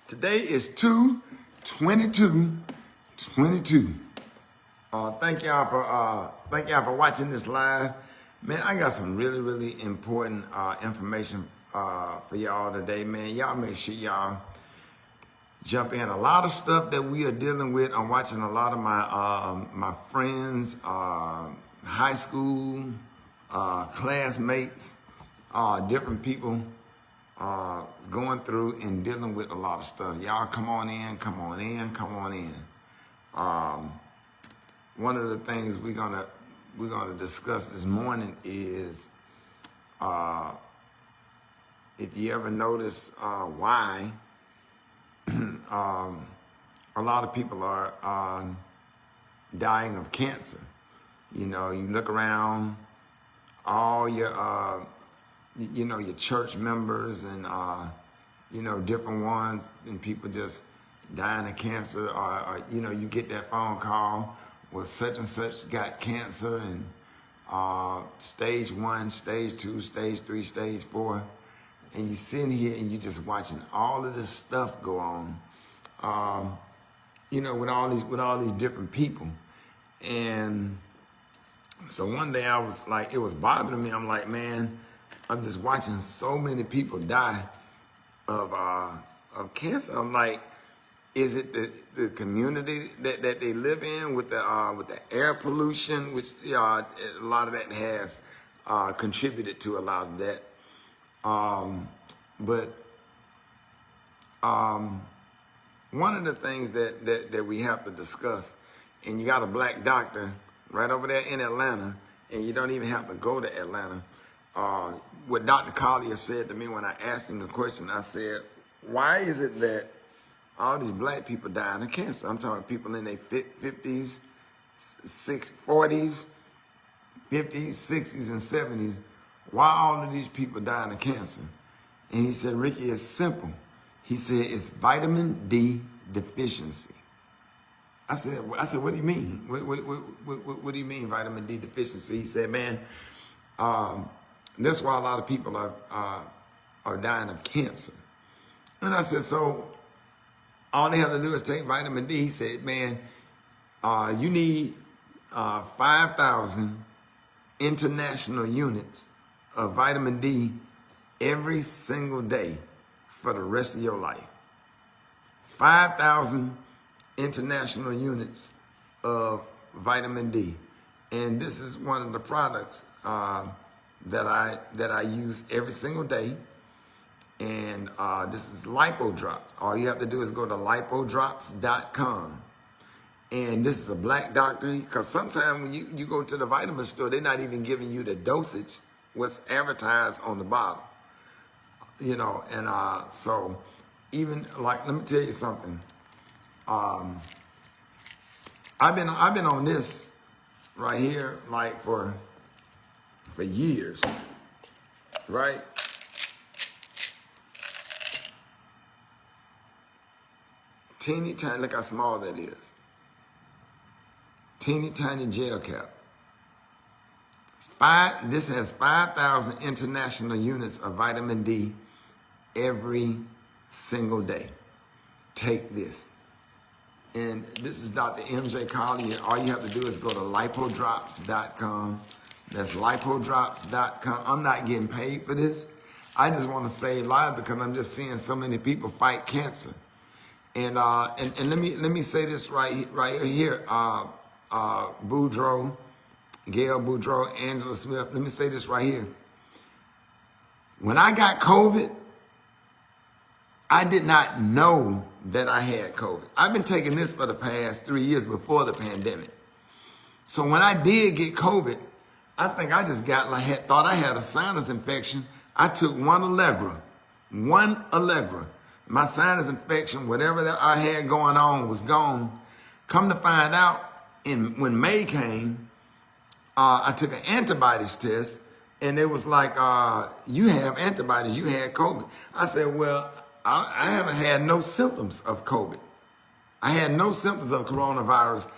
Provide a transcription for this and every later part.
Today is 2/22/22. Thank y'all for watching this live. Man, I got some really important information for y'all today, man. Y'all make sure y'all jump in. A lot of stuff that we are dealing with. I'm watching a lot of my friends, high school classmates, different people going through and dealing with a lot of stuff. Y'all come on in. One of the things we're gonna discuss this morning is if you ever notice why a lot of people are dying of cancer. You know, you look around, all your your church members and different ones, and people just dying of cancer, or you get that phone call, well, such and such got cancer, and stage 1, stage 2, stage 3, stage 4, and you sitting here and you just watching all of this stuff go on, with all these different people. And so one day I was like, it was bothering me. I'm like, man, I'm just watching so many people die of cancer. I'm like, is it the community that they live in with the air pollution, which a lot of that has contributed to a lot of that. But one of the things that we have to discuss, and you got a black doctor right over there in Atlanta, and you don't even have to go to Atlanta. What Dr. Collier said to me when I asked him the question, I said, why is it that all these black people dying of cancer? I'm talking people in their 50s, 40s, 50s, 60s, and 70s. Why all of these people dying of cancer? And he said, Ricky, it's simple. He said, it's vitamin D deficiency. I said, what do you mean? What do you mean, vitamin D deficiency? He said, man, that's why a lot of people are dying of cancer. And I said, so all they have to do is take vitamin D. He said, man, you need 5,000 international units of vitamin D every single day for the rest of your life. 5,000 international units of vitamin D. And this is one of the products that I use every single day. And this is Lipo Drops. All you have to do is go to lipodrops.com. And this is a black doctor, because sometimes when you go to the vitamin store, they're not even giving you the dosage, what's advertised on the bottle. And so even like, let me tell you something. I've been on this right here like for years, right? Teeny tiny, look how small that is. Teeny tiny gel cap. This has 5,000 international units of vitamin D every single day. Take this. And this is Dr. MJ Collier. All you have to do is go to lipodrops.com. That's lipodrops.com. I'm not getting paid for this. I just want to save lives because I'm just seeing so many people fight cancer. And let me say this right here. Boudreaux, Gail Boudreaux, Angela Smith. Let me say this right here. When I got COVID, I did not know that I had COVID. I've been taking this for the past 3 years before the pandemic. So when I did get COVID, I think I just thought I had a sinus infection. I took one Allegra. My sinus infection, whatever that I had going on, was gone. Come to find out, when May came, I took an antibodies test, and it was like, you have antibodies, you had COVID. I said, well, I haven't had no symptoms of COVID. I had no symptoms of coronavirus.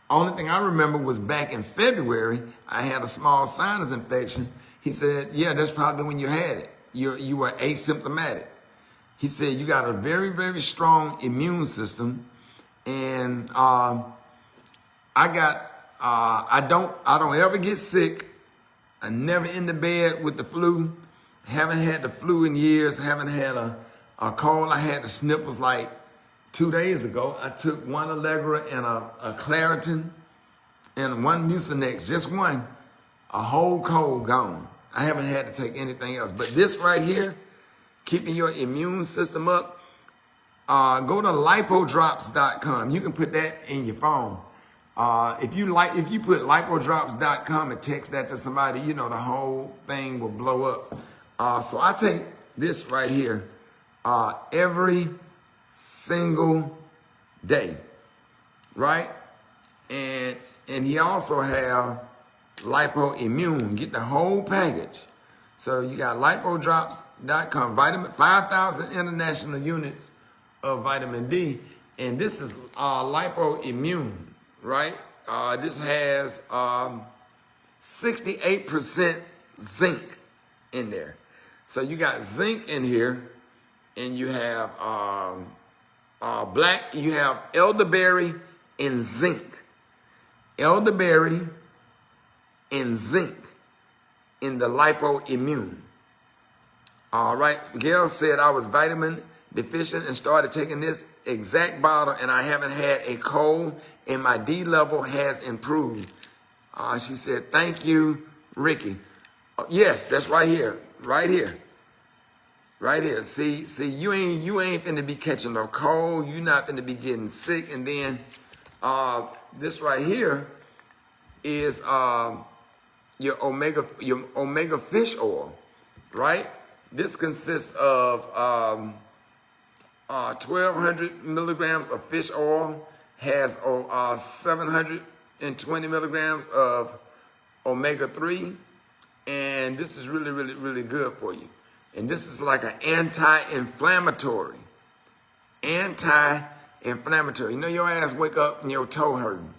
Only thing I remember was back in February, I had a small sinus infection. He said, yeah, that's probably when you had it. You were asymptomatic. He said, you got a very, very strong immune system. And I don't ever get sick. I never in the bed with the flu. Haven't had the flu in years. Haven't had a cold. I had the sniffles like 2 days ago. I took one Allegra and a Claritin and one Mucinex, just one. A whole cold gone. I haven't had to take anything else. But this right here, keeping your immune system up, go to lipodrops.com. You can put that in your phone. If you put lipodrops.com and text that to somebody, you know, the whole thing will blow up. So I take this right here every single day, right? And he also have Lipo Immune. Get the whole package. So you got lipodrops.com, 5,000 international units of vitamin D, and this is Lipo Immune, right? This has 68% zinc in there. So you got zinc in here, and you have you have elderberry and zinc. Elderberry and zinc in the Lipo Immune. All right, Gail said I was vitamin deficient and started taking this exact bottle, and I haven't had a cold, and my D level has improved. She said, thank you, Rickey. Yes, that's right here, right here. Right here. See, you ain't finna be catching no cold. You not finna be getting sick. And then this right here is your omega fish oil, right? This consists of 1,200 milligrams of fish oil, has 720 milligrams of omega-3, and this is really, really, really good for you. And this is like an anti-inflammatory. Anti-inflammatory. You know your ass wake up and your toe hurting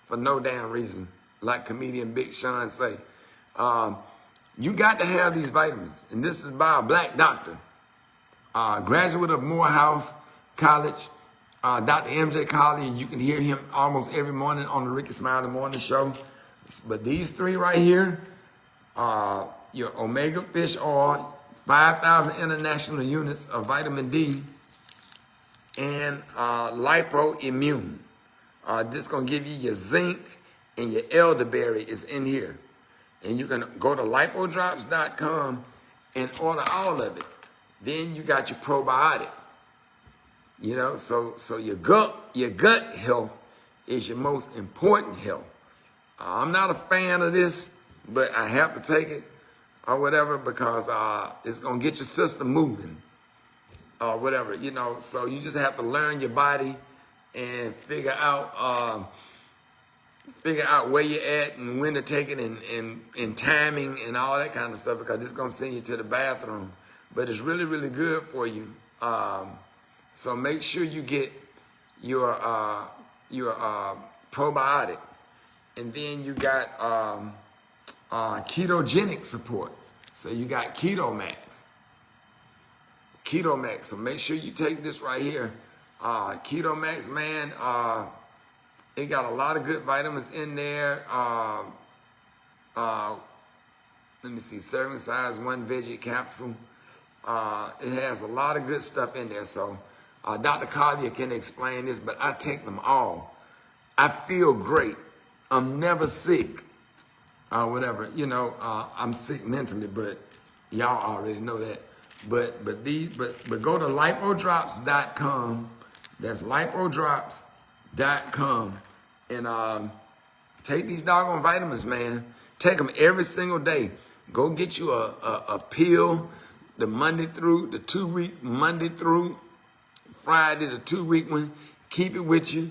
for no damn reason, like comedian Big Sean say. You got to have these vitamins. And this is by a black doctor, graduate of Morehouse College, Dr. MJ Collier. You can hear him almost every morning on the Rickey Smiley Morning Show. But these three right here, your omega fish oil, 5,000 international units of vitamin D, and Lipo Immune. This is going to give you your zinc, and your elderberry is in here. And you can go to lipodrops.com and order all of it. Then you got your probiotic. You know, so your gut health is your most important health. I'm not a fan of this, but I have to take it or whatever because it's going to get your system moving or whatever, you know. So you just have to learn your body and figure out where you're at and when to take it and timing and all that kind of stuff, because it's going to send you to the bathroom. But it's really, really good for you. So make sure you get your probiotic. And then you got ketogenic support. So you got Keto Max. So make sure you take this right here. Keto Max, man, it got a lot of good vitamins in there. Let me see, serving size, 1 veggie capsule. It has a lot of good stuff in there. So Dr. Collier can explain this, but I take them all. I feel great. I'm never sick. Whatever, you know, I'm sick mentally, but y'all already know that. But go to lipodrops.com. That's lipodrops.com, and take these doggone vitamins, man. Take them every single day. Go get you a pill, the 2-week, Monday through Friday, the 2-week one. Keep it with you.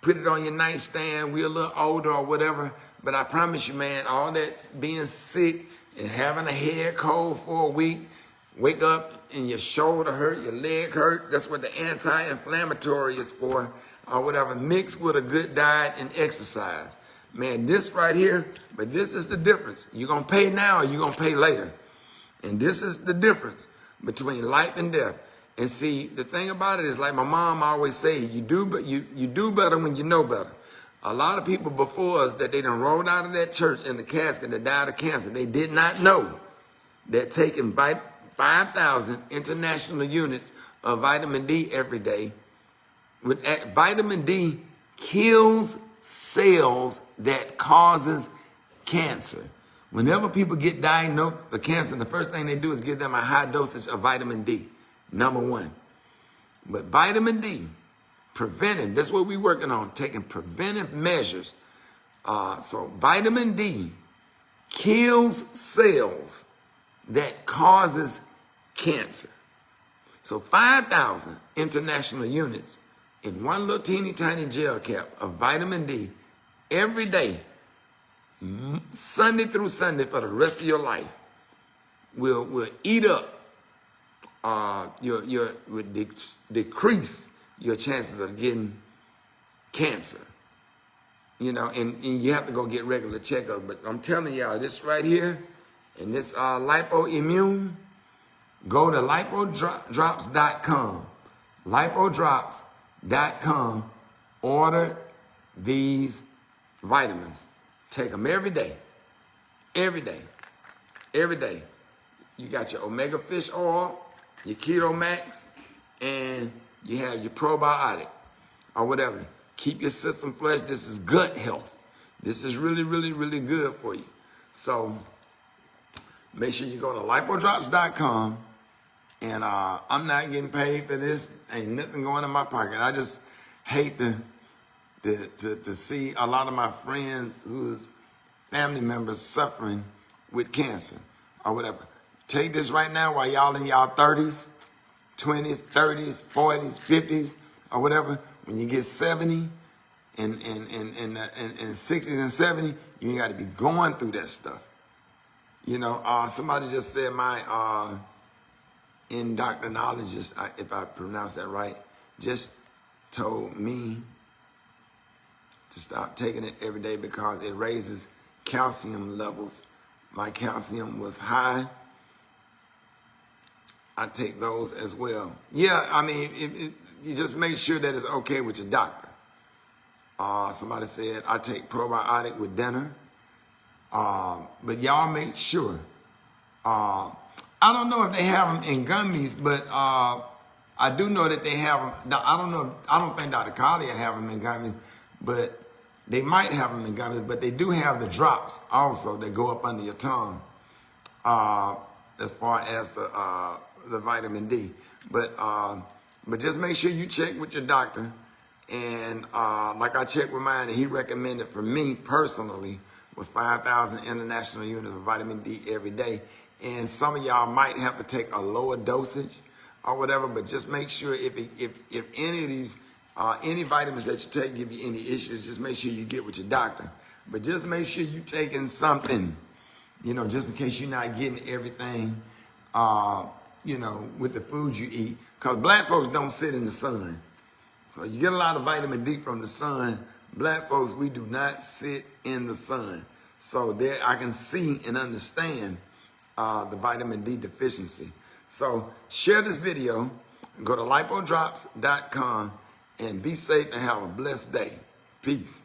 Put it on your nightstand. We're a little older or whatever. But I promise you, man, all that being sick and having a head cold for a week, wake up and your shoulder hurt, your leg hurt. That's what the anti-inflammatory is for, or whatever, mixed with a good diet and exercise. Man, this right here, but this is the difference. You're going to pay now or you're going to pay later. And this is the difference between life and death. And see, the thing about it is, like my mom always say, you do better when you know better. A lot of people before us that they done rolled out of that church in the casket that died of cancer, they did not know that taking 5,000 international units of vitamin D every day, vitamin D kills cells that causes cancer. Whenever people get diagnosed with cancer, the first thing they do is give them a high dosage of vitamin D, number one. But vitamin D, preventing, that's what we're working on, taking preventive measures. So vitamin D kills cells that causes cancer. So 5,000 international units in one little teeny tiny gel cap of vitamin D every day, Sunday through Sunday for the rest of your life, will eat up decrease your chances of getting cancer. You know, and you have to go get regular checkups. But I'm telling y'all, this right here, and this lipoimmune, go to lipodrops.com. Lipodrops.com. Order these vitamins. Take them every day. Every day. Every day. You got your omega fish oil, your keto max, and you have your probiotic or whatever. Keep your system fresh. This is gut health. This is really, really, really good for you. So make sure you go to lipodrops.com. And I'm not getting paid for this. Ain't nothing going in my pocket. I just hate to see a lot of my friends whose family members suffering with cancer or whatever. Take this right now while y'all in y'all 30s, 20s, 30s, 40s, 50s, or whatever. When you get 70 and 60s and 70, you ain't got to be going through that stuff. You know, somebody just said my endocrinologist, if I pronounce that right, just told me to stop taking it every day because it raises calcium levels. My calcium was high. I take those as well. Yeah, I mean, you just make sure that it's okay with your doctor. Somebody said I take probiotic with dinner. But y'all make sure. I don't know if they have them in gummies, but I do know that they have them. I don't think Dr. Collier have them in gummies, but they might have them in gummies. But they do have the drops also that go up under your tongue, as far as the vitamin D. But just make sure you check with your doctor. And like I checked with mine, and he recommended for me personally was 5,000 international units of vitamin D every day. And some of y'all might have to take a lower dosage or whatever, but just make sure if any of these, any vitamins that you take give you any issues, just make sure you get with your doctor. But just make sure you're taking something, you know, just in case you're not getting everything, you know, with the food you eat. Because black folks don't sit in the sun. So you get a lot of vitamin D from the sun. Black folks, we do not sit in the sun. So there I can see and understand the vitamin D deficiency. So share this video, go to lipodrops.com and be safe and have a blessed day. Peace.